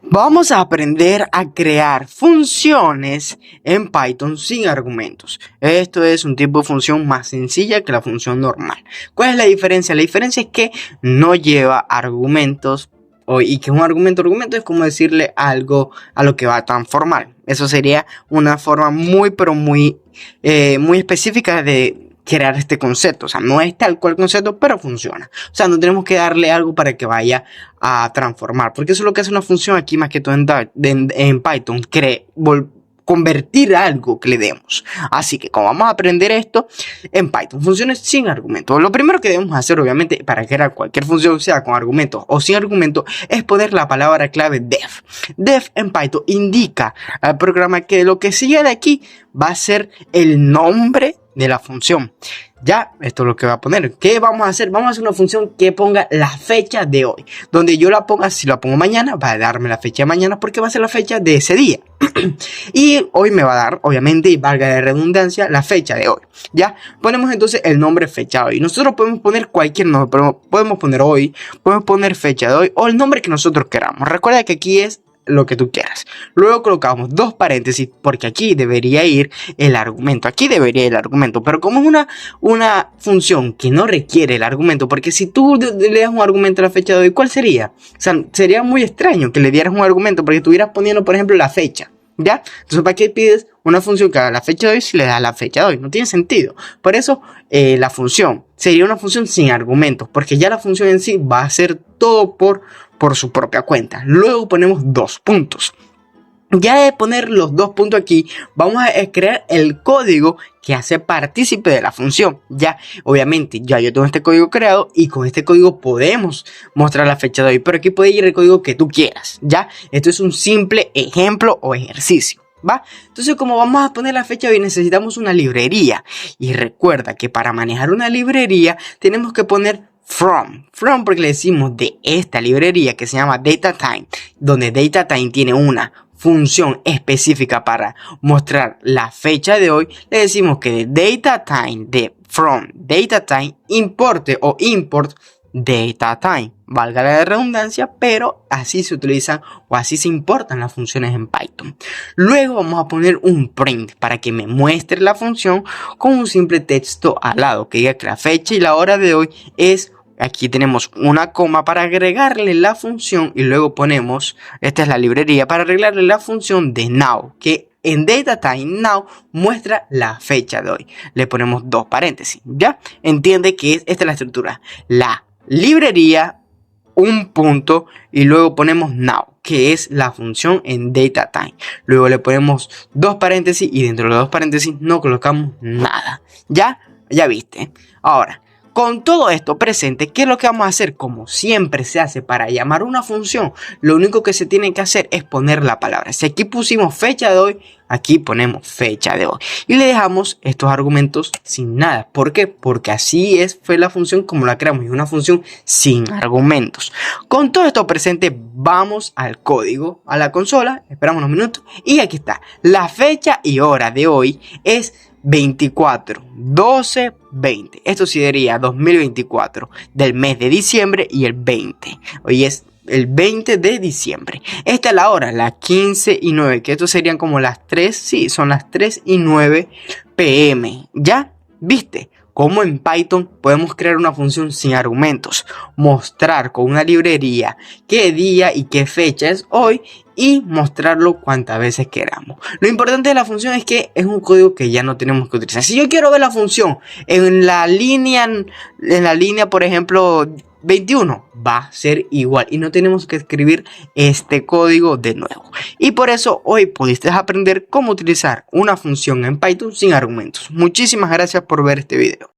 Vamos a aprender a crear funciones en Python sin argumentos. Esto es un tipo de función más sencilla que la función normal. ¿Cuál es la diferencia? La diferencia es que no lleva argumentos y que un argumento es como decirle algo a lo que va a transformar. Eso sería una forma muy específica de crear este concepto. O sea, no es tal cual concepto, pero funciona. O sea, no tenemos que darle algo para que vaya a transformar, porque eso es lo que hace una función aquí más que todo en Python, convertir algo que le demos. Así que como vamos a aprender esto en Python, funciones sin argumentos, lo primero que debemos hacer, obviamente, para crear cualquier función, sea con argumentos o sin argumentos, es poner la palabra clave def. Def en Python indica al programa que lo que sigue de aquí va a ser el nombre de la función. Ya, esto es lo que va a poner. ¿Qué vamos a hacer? Vamos a hacer una función que ponga la fecha de hoy. Donde yo la ponga, si la pongo mañana, va a darme la fecha de mañana porque va a ser la fecha de ese día. Y hoy me va a dar, obviamente, y valga de redundancia, la fecha de hoy. Ya, ponemos entonces el nombre fecha de hoy. Nosotros podemos poner cualquier nombre, pero podemos poner hoy, podemos poner fecha de hoy o el nombre que nosotros queramos. Recuerda que aquí es lo que tú quieras. Luego colocamos dos paréntesis porque aquí debería ir el argumento. Aquí debería ir el argumento, pero como es una función que no requiere el argumento, porque si tú le das un argumento a la fecha de hoy, ¿cuál sería? O sea, sería muy extraño que le dieras un argumento porque estuvieras poniendo, por ejemplo, la fecha. ¿Ya? Entonces, ¿para qué pides una función que haga la fecha de hoy si le das la fecha de hoy? No tiene sentido. Por eso, la función sería una función sin argumentos, porque ya la función en sí va a hacer todo por su propia cuenta. Luego ponemos dos puntos. Ya de poner los dos puntos aquí, vamos a crear el código que hace partícipe de la función. Ya, obviamente, ya yo tengo este código creado y con este código podemos mostrar la fecha de hoy. Pero aquí puede ir el código que tú quieras. Ya, esto es un simple ejemplo o ejercicio. ¿Va? Entonces, como vamos a poner la fecha de hoy, necesitamos una librería. Y recuerda que para manejar una librería tenemos que poner from porque le decimos de esta librería que se llama DataTime, donde DataTime tiene una función específica para mostrar la fecha de hoy. Le decimos que de DataTime, de from DataTime, importe o import DataTime, valga la redundancia, pero así se utilizan o así se importan las funciones en Python. Luego vamos a poner un print para que me muestre la función con un simple texto al lado que diga que la fecha y la hora de hoy es. Aquí tenemos una coma para agregarle la función y luego ponemos, esta es la librería para agregarle la función de now, que en DataTime now muestra la fecha de hoy. Le ponemos dos paréntesis, ¿ya? Entiende que esta es la estructura. La librería, un punto y luego ponemos now, que es la función en DataTime. Luego le ponemos dos paréntesis y dentro de los dos paréntesis no colocamos nada. ¿Ya? Ya viste. Ahora, con todo esto presente, ¿qué es lo que vamos a hacer? Como siempre se hace para llamar una función, lo único que se tiene que hacer es poner la palabra. Si aquí pusimos fecha de hoy, aquí ponemos fecha de hoy. Y le dejamos estos argumentos sin nada. ¿Por qué? Porque así fue la función como la creamos. Es una función sin argumentos. Con todo esto presente, vamos al código, a la consola. Esperamos unos minutos. Y aquí está. La fecha y hora de hoy es 24/12/20. Esto sería 2024 del mes de diciembre y el 20. Hoy es el 20 de diciembre. Esta es la hora, las 15:09, que esto serían como las 3, sí, son las 3:09 p.m. ¿Ya? ¿Viste? Como en Python podemos crear una función sin argumentos, mostrar con una librería qué día y qué fecha es hoy y mostrarlo cuantas veces queramos. Lo importante de la función es que es un código que ya no tenemos que utilizar. Si yo quiero ver la función en la línea, por ejemplo, 21, va a ser igual y no tenemos que escribir este código de nuevo. Y por eso hoy pudiste aprender cómo utilizar una función en Python sin argumentos. Muchísimas gracias por ver este video.